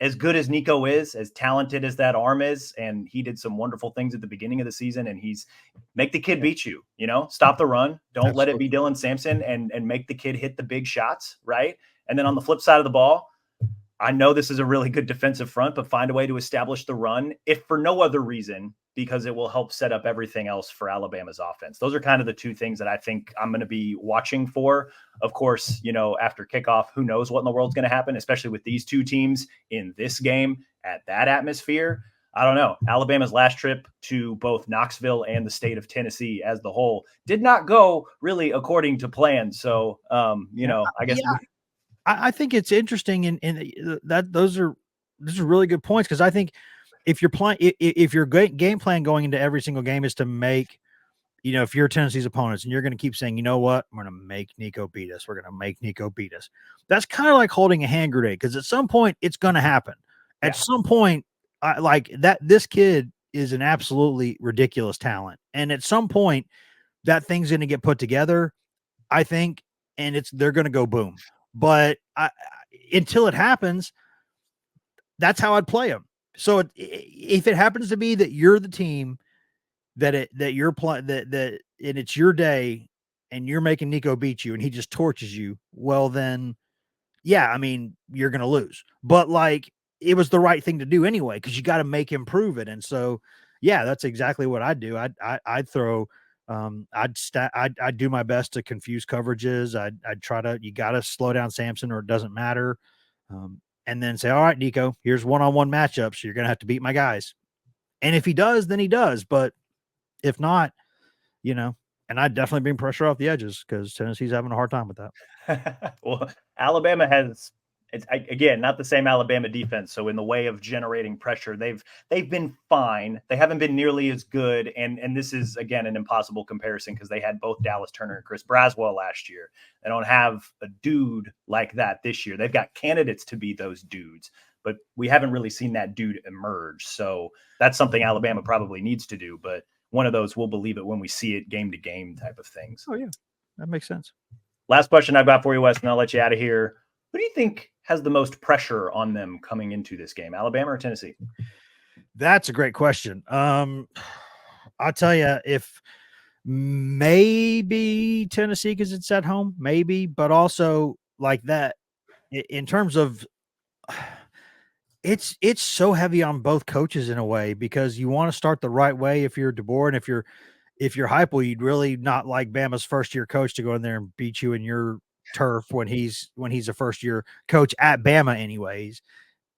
as good as Nico is, as talented as that arm is, and he did some wonderful things at the beginning of the season, and he's make the kid beat you, stop the run. Don't let it be Dylan Sampson and make the kid hit the big shots, right? And then on the flip side of the ball, I know this is a really good defensive front, but find a way to establish the run, if for no other reason, because it will help set up everything else for Alabama's offense. Those are kind of the two things that I think I'm going to be watching for. Of course, after kickoff, who knows what in the world's going to happen, especially with these two teams in this game at that atmosphere. I don't know. Alabama's last trip to both Knoxville and the state of Tennessee as the whole did not go really according to plan. So, I guess. Yeah. I think it's interesting in that those are really good points because I think if you're playing, if your game plan going into every single game is to make, if you're Tennessee's opponents and you're going to keep saying, you know what, I'm going to make Nico beat us. We're going to make Nico beat us. That's kind of like holding a hand grenade because at some point it's going to happen. At some point, like that, this kid is an absolutely ridiculous talent, and at some point that thing's going to get put together, I think, and they're going to go boom. But until it happens, that's how I'd play them. So if it happens to be that you're the team that you're playing that and it's your day and you're making Nico beat you and he just torches you, well then yeah, I mean, you're going to lose. But like it was the right thing to do anyway because you got to make him prove it. And so yeah, that's exactly what I'd do. I'd throw I'd do my best to confuse coverages. I'd try to, you got to slow down Samson or it doesn't matter. And then say, all right, Nico, here's one-on-one matchups. You're going to have to beat my guys. And if he does, then he does. But if not, and I'd definitely bring pressure off the edges because Tennessee's having a hard time with that. Well, Alabama has, it's again not the same Alabama defense. So in the way of generating pressure, they've been fine. They haven't been nearly as good. And this is again an impossible comparison because they had both Dallas Turner and Chris Braswell last year. They don't have a dude like that this year. They've got candidates to be those dudes, but we haven't really seen that dude emerge. So that's something Alabama probably needs to do. But one of those, we'll believe it when we see it game to game type of things. Oh, yeah. That makes sense. Last question I've got for you, Wes, and I'll let you out of here. Who do you think has the most pressure on them coming into this game, Alabama or Tennessee? That's a great question. I'll tell you, if maybe Tennessee because it's at home, maybe, but also like that in terms of it's so heavy on both coaches in a way because you want to start the right way if you're DeBoer, and if you're Heupel, you'd really not like Bama's first year coach to go in there and beat you in your turf when he's a first year coach at Bama anyways.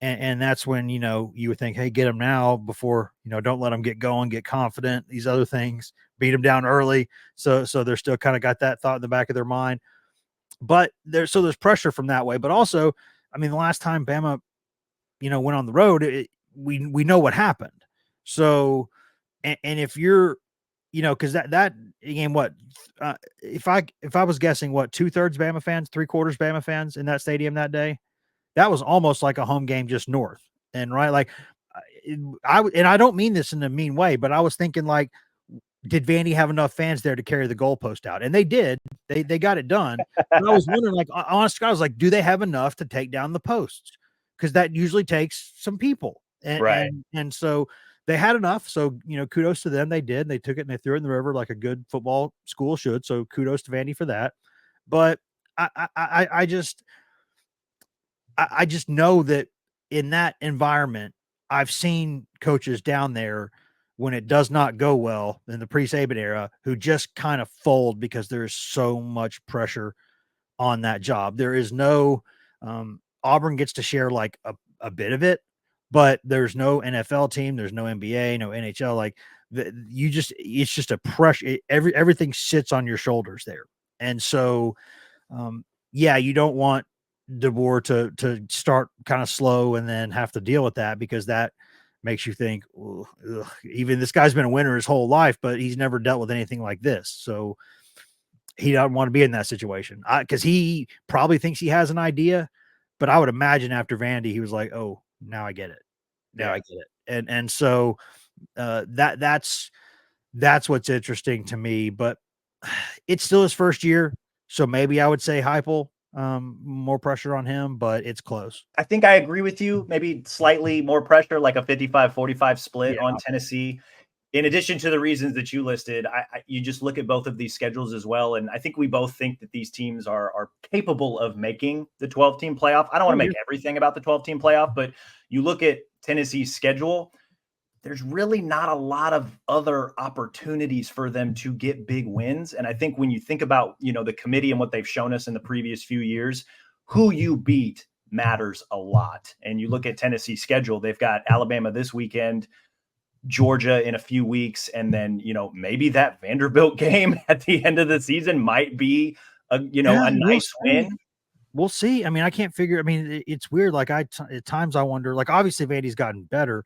And that's when, you would think, hey, get him now before, don't let him get going, get confident, these other things, beat him down early. So they're still kind of got that thought in the back of their mind. But there's pressure from that way. But also, I mean, the last time Bama, went on the road, we know what happened. So, and if you're, because that game, what, if I was guessing, what, 2/3 Bama fans, 3/4 Bama fans in that stadium that day, that was almost like a home game just north. And right, like I don't mean this in a mean way, but I was thinking like, did Vandy have enough fans there to carry the goalpost out? And they did. They got it done. But I was wondering, like, honestly, I was like, do they have enough to take down the posts? Because that usually takes some people. Right. And so they had enough. So, kudos to them. They did. They took it and they threw it in the river like a good football school should. So kudos to Vandy for that. But I just know that in that environment, I've seen coaches down there when it does not go well in the pre-Saban era who just kind of fold because there's so much pressure on that job. There is no Auburn gets to share like a bit of it, but there's no NFL team, there's no NBA, no NHL. Like it's just a pressure. Everything sits on your shoulders there. And so, yeah, you don't want DeBoer to start kind of slow and then have to deal with that because that makes you think, ugh, even this guy's been a winner his whole life, but he's never dealt with anything like this. So he doesn't want to be in that situation because he probably thinks he has an idea, but I would imagine after Vandy, he was like, oh, now I get it. Now I get it. And so that's what's interesting to me, but it's still his first year. So maybe I would say Heupel, more pressure on him, but it's close. I think I agree with you. Maybe slightly more pressure, like a 55-45 split on Tennessee. In addition to the reasons that you listed, you just look at both of these schedules as well. And I think we both think that these teams are capable of making the 12-team playoff. I don't want to make everything about the 12-team playoff, but you look at Tennessee's schedule, there's really not a lot of other opportunities for them to get big wins. And I think when you think about, the committee and what they've shown us in the previous few years, who you beat matters a lot. And you look at Tennessee's schedule, they've got Alabama this weekend, Georgia in a few weeks, and then, maybe that Vanderbilt game at the end of the season might be a nice win. We'll see. I mean, I can't figure. I mean, it's weird. Like at times I wonder, like, obviously Vandy's gotten better,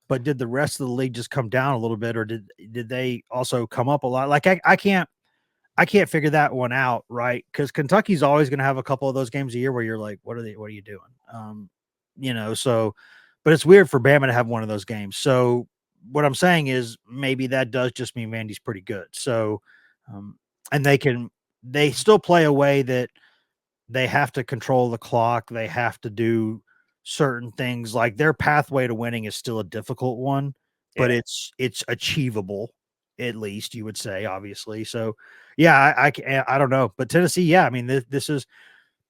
but did the rest of the league just come down a little bit, or did they also come up a lot? Like I can't figure that one out, right? Because Kentucky's always going to have a couple of those games a year where you're like, what are you doing? So, but it's weird for Bama to have one of those games. So what I'm saying is maybe that does just mean Vandy's pretty good. So, and they still play a way that they have to control the clock. They have to do certain things. Like their pathway to winning is still a difficult one, but Yeah. it's achievable, at least you would say, obviously. So yeah, I don't know, but Tennessee, yeah, I mean, this is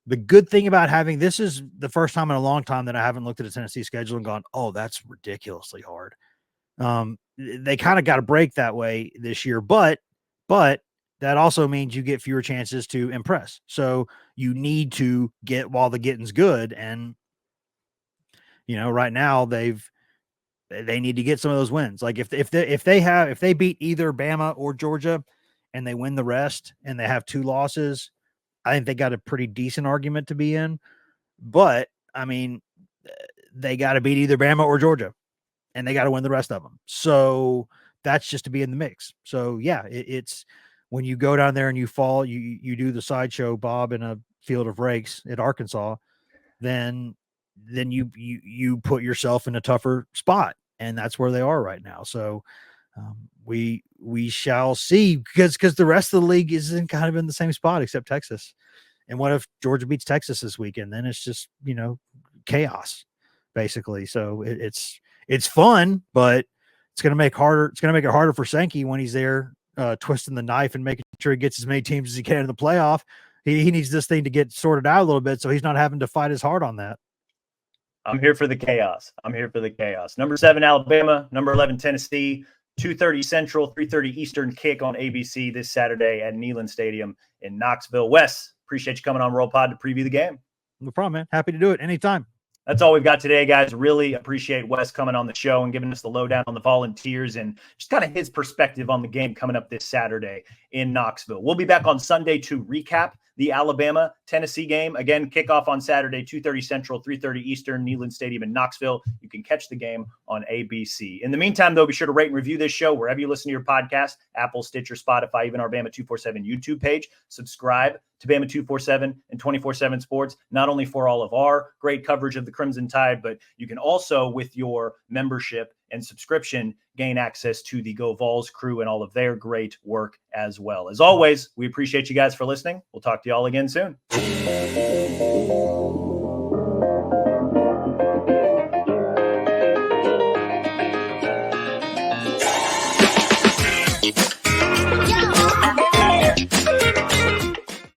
the good thing about having, this is the first time in a long time that I haven't looked at a Tennessee schedule and gone, oh, that's ridiculously hard. They kind of got a break that way this year, but that also means you get fewer chances to impress. So you need to get while the getting's good. And, right now they need to get some of those wins. Like if they beat either Bama or Georgia and they win the rest and they have 2 losses, I think they got a pretty decent argument to be in. But I mean, they got to beat either Bama or Georgia, and they got to win the rest of them. So that's just to be in the mix. So yeah, it's when you go down there and you fall, you do the sideshow Bob in a field of rakes at Arkansas, then you put yourself in a tougher spot, and that's where they are right now. So we shall see, because the rest of the league isn't kind of in the same spot except Texas. And what if Georgia beats Texas this weekend? Then it's just, chaos, basically. So it's fun, but it's going to make it harder for Sankey when he's there twisting the knife and making sure he gets as many teams as he can in the playoff. He needs this thing to get sorted out a little bit so he's not having to fight as hard on that. I'm here for the chaos. Number 7, Alabama. Number 11, Tennessee. 2:30 Central, 3:30 Eastern kick on ABC this Saturday at Neyland Stadium in Knoxville. Wes, appreciate you coming on Roll Pod to preview the game. No problem, man. Happy to do it anytime. That's all we've got today, guys. Really appreciate Wes coming on the show and giving us the lowdown on the Volunteers and just kind of his perspective on the game coming up this Saturday in Knoxville. We'll be back on Sunday to recap the Alabama-Tennessee game. Again, kickoff on Saturday, 2:30 Central, 3:30 Eastern, Neyland Stadium in Knoxville. You can catch the game on ABC. In the meantime, though, be sure to rate and review this show wherever you listen to your podcast, Apple, Stitcher, Spotify, even our Bama 247 YouTube page. Subscribe to Bama 247 and 24/7 Sports, not only for all of our great coverage of the Crimson Tide, but you can also, with your membership and subscription, gain access to the Go Vols crew and all of their great work as well. As always, we appreciate you guys for listening. We'll talk to you all again soon.